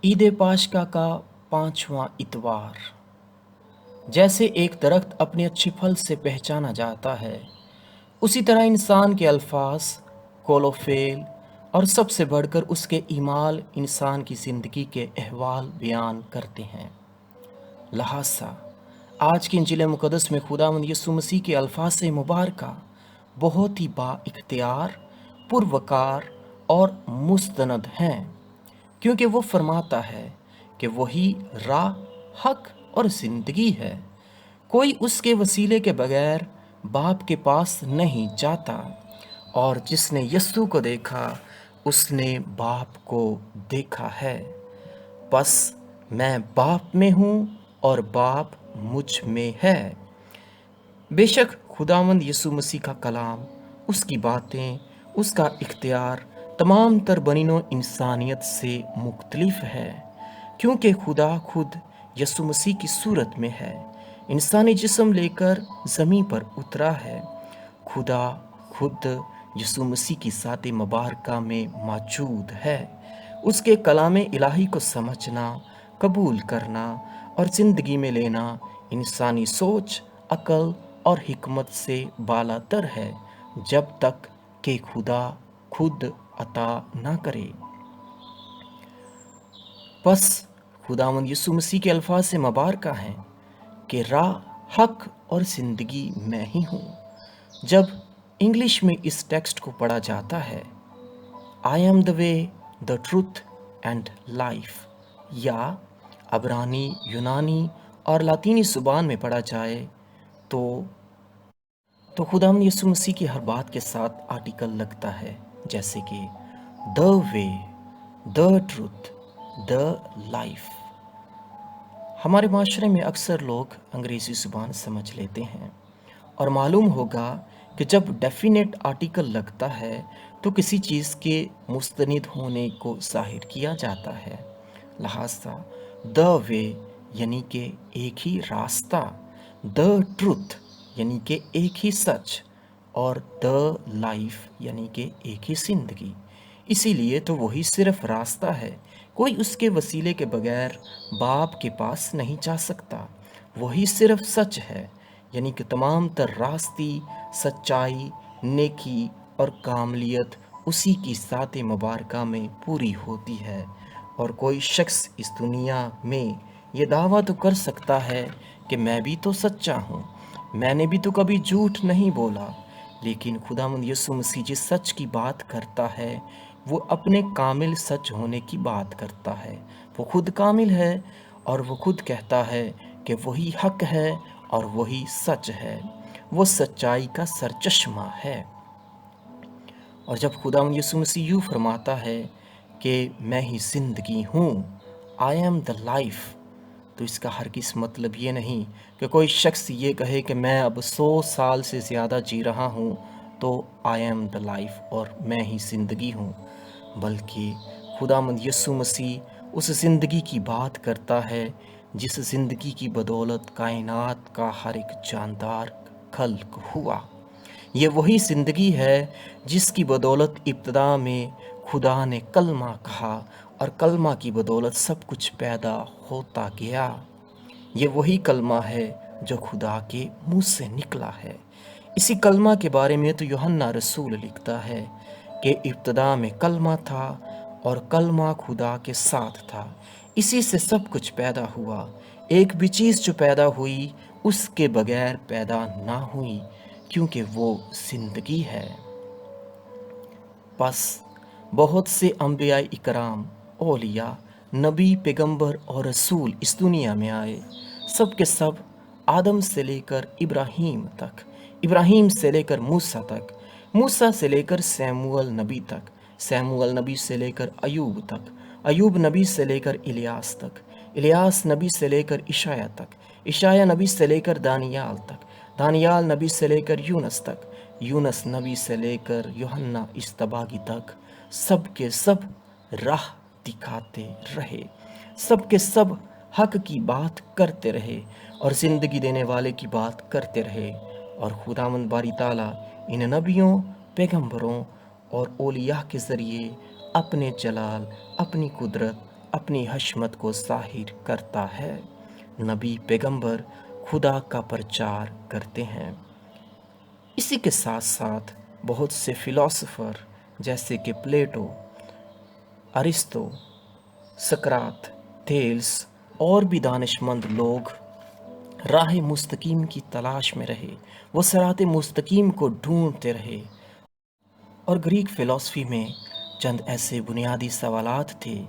عید پاشکا کا 5واں اتوار۔ جیسے ایک درخت اپنے اچھے پھل سے پہچانا جاتا ہے، اسی طرح انسان کے الفاظ، قول و فعل اور سب سے بڑھ کر اس کے اعمال انسان کی زندگی کے احوال بیان کرتے ہیں۔ لہٰذا آج کی انجیل مقدس میں خداوند یسوع مسیح کے الفاظ مبارکہ بہت ہی با اختیار، پروقار اور مستند ہیں، کیونکہ وہ فرماتا ہے کہ وہی راہ، حق اور زندگی ہے۔ کوئی اس کے وسیلے کے بغیر باپ کے پاس نہیں جاتا، اور جس نے یسوع کو دیکھا اس نے باپ کو دیکھا ہے۔ پس میں باپ میں ہوں اور باپ مجھ میں ہے۔ بے شک خداوند یسوع مسیح کا کلام، اس کی باتیں، اس کا اختیار تمام تر بنی نوع انسانیت سے مختلف ہے، کیونکہ خدا خود یسوع مسیح کی صورت میں ہے، انسانی جسم لے کر زمین پر اترا ہے۔ خدا خود یسوع مسیح کی ذات مبارکہ میں موجود ہے۔ اس کے کلام الہی کو سمجھنا، قبول کرنا اور زندگی میں لینا انسانی سوچ، عقل اور حکمت سے بالا تر ہے، جب تک کہ خدا خود عطا نہ کرے۔ پس خداوند یسوع مسیح کے الفاظ سے مبارکہ ہیں کہ راہ، حق اور زندگی میں ہی ہوں۔ جب انگلش میں اس ٹیکسٹ کو پڑھا جاتا ہے، I am the way, the truth and life, یا عبرانی، یونانی اور لاطینی زبان میں پڑھا جائے تو خداوند یسوع مسیح کی ہر بات کے ساتھ آرٹیکل لگتا ہے، جیسے کہ دا وے، دا ٹروتھ، دا لائف۔ ہمارے معاشرے میں اکثر لوگ انگریزی زبان سمجھ لیتے ہیں، اور معلوم ہوگا کہ جب ڈیفینیٹ آرٹیکل لگتا ہے تو کسی چیز کے مستند ہونے کو ظاہر کیا جاتا ہے۔ لہٰذا دا وے یعنی کہ ایک ہی راستہ، دا ٹروتھ یعنی کہ ایک ہی سچ، اور دا لائف یعنی کہ ایک ہی زندگی۔ اسی لیے تو وہی صرف راستہ ہے، کوئی اس کے وسیلے کے بغیر باپ کے پاس نہیں جا سکتا۔ وہی صرف سچ ہے، یعنی کہ تمام تر راستی، سچائی، نیکی اور کاملیت اسی کی ذات مبارکہ میں پوری ہوتی ہے۔ اور کوئی شخص اس دنیا میں یہ دعویٰ تو کر سکتا ہے کہ میں بھی تو سچا ہوں، میں نے بھی تو کبھی جھوٹ نہیں بولا، لیکن خداوند یسوع مسیح جس سچ کی بات کرتا ہے وہ اپنے کامل سچ ہونے کی بات کرتا ہے۔ وہ خود کامل ہے، اور وہ خود کہتا ہے کہ وہی حق ہے اور وہی سچ ہے، وہ سچائی کا سرچشمہ ہے۔ اور جب خداوند یسوع مسیح یوں فرماتا ہے کہ میں ہی زندگی ہوں، آئی ایم دا لائف، تو اس کا ہرگز مطلب یہ نہیں کہ کوئی شخص یہ کہے کہ میں اب 100 سال سے زیادہ جی رہا ہوں تو آئی ایم دا لائف اور میں ہی زندگی ہوں، بلکہ خداوند یسوع مسیح اس زندگی کی بات کرتا ہے جس زندگی کی بدولت کائنات کا ہر ایک جاندار خلق ہوا۔ یہ وہی زندگی ہے جس کی بدولت ابتدا میں خدا نے کلمہ کہا، اور کلمہ کی بدولت سب کچھ پیدا ہوتا گیا۔ یہ وہی کلمہ ہے جو خدا کے منہ سے نکلا ہے۔ اسی کلمہ کے بارے میں تو یوحنا رسول لکھتا ہے کہ ابتدا میں کلمہ تھا اور کلمہ خدا کے ساتھ تھا، اسی سے سب کچھ پیدا ہوا، ایک بھی چیز جو پیدا ہوئی اس کے بغیر پیدا نہ ہوئی، کیونکہ وہ زندگی ہے۔ پس بہت سے انبیاء اکرام، اولیاء، نبی، پیغمبر اور رسول اس دنیا میں آئے، سب کے سب آدم سے لے کر ابراہیم تک، ابراہیم سے لے کر موسیٰ تک، موسیٰ سے لے کر سیموئیل نبی تک، سیموئیل نبی سے لے کر ایوب تک، ایوب نبی سے لے کر الیاس تک، الیاس نبی سے لے کر عشایہ تک، عشایہ نبی سے لے کر دانیال تک، دانیال نبی سے لے کر یونس تک، یونس نبی سے لے کر یوحنا اصطباغی تک، سب کے سب راہ دکھاتے رہے، سب کے سب حق کی بات کرتے رہے اور زندگی دینے والے کی بات کرتے رہے۔ اور خداوند باری تعالیٰ ان نبیوں، پیغمبروں اور اولیاء کے ذریعے اپنے جلال، اپنی قدرت اپنی حشمت کو ظاہر کرتا ہے۔ نبی پیغمبر خدا کا پرچار کرتے ہیں۔ اسی کے ساتھ ساتھ بہت سے فلاسفر جیسے کہ پلیٹو، ارسطو، سقراط، تھیلس اور بھی دانش مند لوگ راہ مستقیم کی تلاش میں رہے، وہ صراط مستقیم کو ڈھونڈتے رہے۔ اور گریک فلسفی میں چند ایسے بنیادی سوالات تھے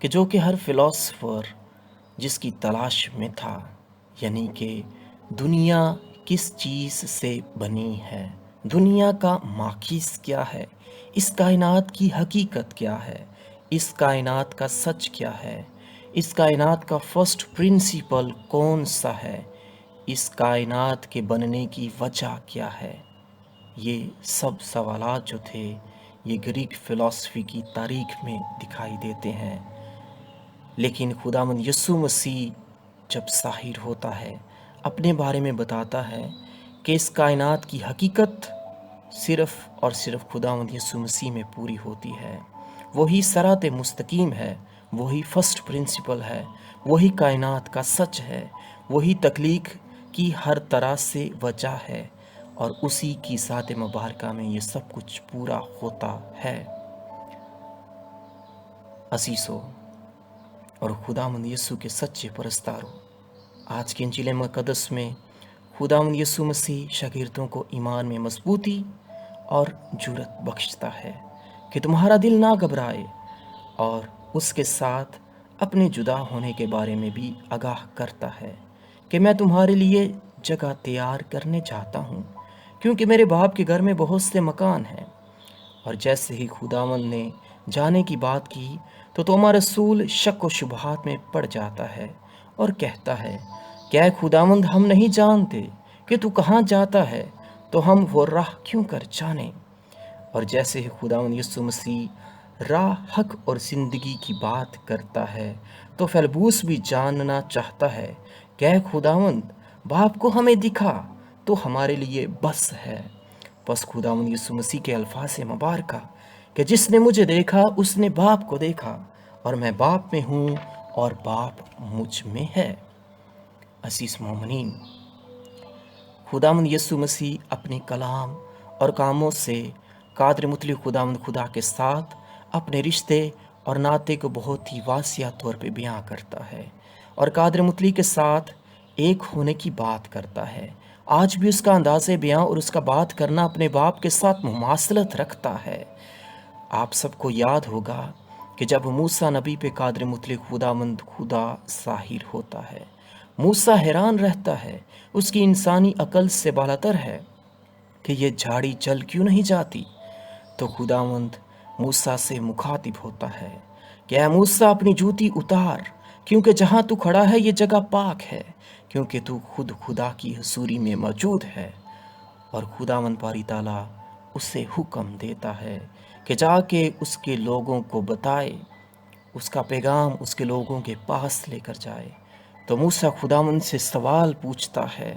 کہ جو کہ ہر فلاسفر جس کی تلاش میں تھا، یعنی کہ دنیا کس چیز سے بنی ہے، دنیا کا ماخذ کیا ہے، اس کائنات کی حقیقت کیا ہے، اس کائنات کا سچ کیا ہے، اس کائنات کا فرسٹ پرنسپل کون سا ہے، اس کائنات کے بننے کی وجہ کیا ہے۔ یہ سب سوالات جو تھے یہ گریک فلسفی کی تاریخ میں دکھائی دیتے ہیں۔ لیکن خداوند یسوع مسیح جب ظاہر ہوتا ہے، اپنے بارے میں بتاتا ہے کہ اس کائنات کی حقیقت صرف اور صرف خداوند یسوع مسیح میں پوری ہوتی ہے۔ وہی صراط مستقیم ہے، وہی فرسٹ پرنسپل ہے، وہی کائنات کا سچ ہے، وہی تخلیق کی ہر طرح سے وجہ ہے، اور اسی کی ذات مبارکہ میں یہ سب کچھ پورا ہوتا ہے۔ عزیزو اور خداوند یسوع کے سچے پرستارو، آج کے انجیل مقدس میں خداوند یسوع مسیح شاگردوں کو ایمان میں مضبوطی اور جرأت بخشتا ہے کہ تمہارا دل نہ گھبرائے، اور اس کے ساتھ اپنے جدا ہونے کے بارے میں بھی آگاہ کرتا ہے کہ میں تمہارے لیے جگہ تیار کرنے جاتا ہوں، کیونکہ میرے باپ کے گھر میں بہت سے مکان ہیں۔ اور جیسے ہی خداوند نے جانے کی بات کی تو توما رسول شک و شبہات میں پڑ جاتا ہے اور کہتا ہے کہ اے خداوند، ہم نہیں جانتے کہ تو کہاں جاتا ہے، تو ہم وہ راہ کیوں کر جانیں؟ اور جیسے ہی خداوند یسوع مسیح راہ، حق اور زندگی کی بات کرتا ہے تو فیلبوس بھی جاننا چاہتا ہے کہ اے خداوند، باپ کو ہمیں دکھا تو ہمارے لیے بس ہے۔ بس خداوند یسوع مسیح کے الفاظ مبارکہ کہ جس نے مجھے دیکھا اس نے باپ کو دیکھا، اور میں باپ میں ہوں اور باپ مجھ میں ہے۔ عزیز مومنین، خداوند یسوع مسیح اپنے کلام اور کاموں سے قادر مطلق خداوند خدا کے ساتھ اپنے رشتے اور ناطے کو بہت ہی واضح طور پہ بیان کرتا ہے، اور قادر مطلق کے ساتھ ایک ہونے کی بات کرتا ہے۔ آج بھی اس کا انداز بیان اور اس کا بات کرنا اپنے باپ کے ساتھ مماثلت رکھتا ہے۔ آپ سب کو یاد ہوگا کہ جب موسیٰ نبی پہ قادر مطلق خداوند خدا ظاہر ہوتا ہے، موسیٰ حیران رہتا ہے، اس کی انسانی عقل سے بالاتر ہے کہ یہ جھاڑی جل کیوں نہیں جاتی۔ تو خداوند موسیٰ سے مخاطب ہوتا ہے کہ اے موسیٰ، اپنی جوتی اتار، کیونکہ جہاں تو کھڑا ہے یہ جگہ پاک ہے، کیونکہ تو خود خدا کی حضوری میں موجود ہے۔ اور خداوند باری تعالیٰ اسے حکم دیتا ہے کہ جا کے اس کے لوگوں کو بتائے، اس کا پیغام اس کے لوگوں کے پاس لے کر جائے۔ تو موسیٰ خداوند سے سوال پوچھتا ہے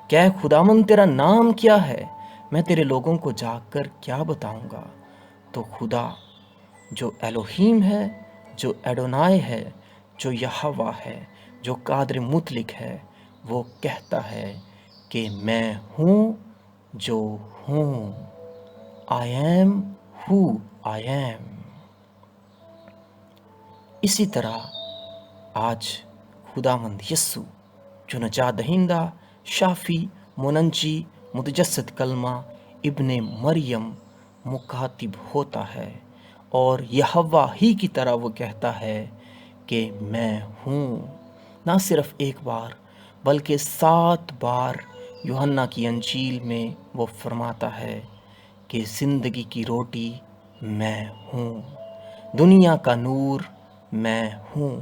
کہ اے خداوند، تیرا نام کیا ہے؟ میں تیرے لوگوں کو جا کر کیا بتاؤں گا؟ تو خدا جو الوہیم ہے، جو ایڈونائے ہے، جو یہوہ ہے، جو قادر مطلق ہے، وہ کہتا ہے کہ میں ہوں جو ہوں۔ I am who I am۔ اسی طرح آج خداوند یسوع جو نجات دہندہ، شافی، منجی، متجسد کلمہ، ابن مریم مخاطب ہوتا ہے، اور یہوہ ہی کی طرح وہ کہتا ہے کہ میں ہوں۔ نہ صرف ایک بار بلکہ 7 بار یوحنا کی انجیل میں وہ فرماتا ہے کہ زندگی کی روٹی میں ہوں، دنیا کا نور میں ہوں،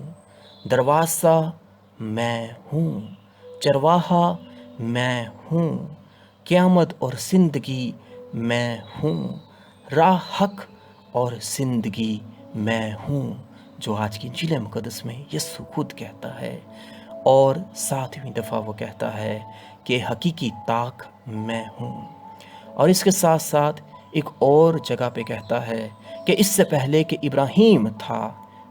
دروازہ میں ہوں، چرواہا میں ہوں، قیامت اور زندگی میں ہوں، راہ، حق اور زندگی میں ہوں، جو آج کی انجیل مقدس میں یسوع خود کہتا ہے۔ اور 7ویں دفعہ وہ کہتا ہے کہ حقیقی طاق میں ہوں۔ اور اس کے ساتھ ساتھ ایک اور جگہ پہ کہتا ہے کہ اس سے پہلے کہ ابراہیم تھا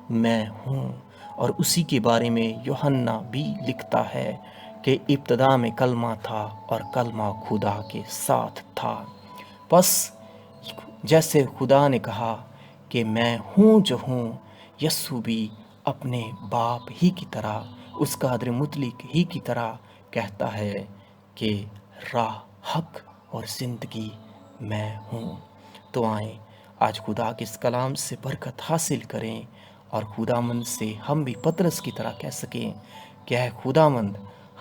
میں ہوں۔ اور اسی کے بارے میں یوحنا بھی لکھتا ہے کہ ابتدا میں کلمہ تھا اور کلمہ خدا کے ساتھ تھا۔ پس جیسے خدا نے کہا کہ میں ہوں جو ہوں، یسوع بھی اپنے باپ ہی کی طرح، اس قادر مطلق ہی کی طرح کہتا ہے کہ راہ، حق اور زندگی میں ہوں۔ تو آئیں آج خدا کے اس کلام سے برکت حاصل کریں اور خداوند سے ہم بھی پطرس کی طرح کہہ سکیں کہ اے خداوند،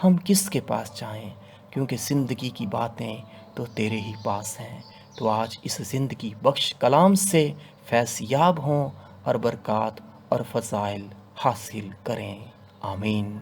ہم کس کے پاس جائیں، کیونکہ زندگی کی باتیں تو تیرے ہی پاس ہیں۔ تو آج اس زندگی بخش کلام سے فیض یاب ہوں اور برکات اور فضائل حاصل کریں۔ آمین۔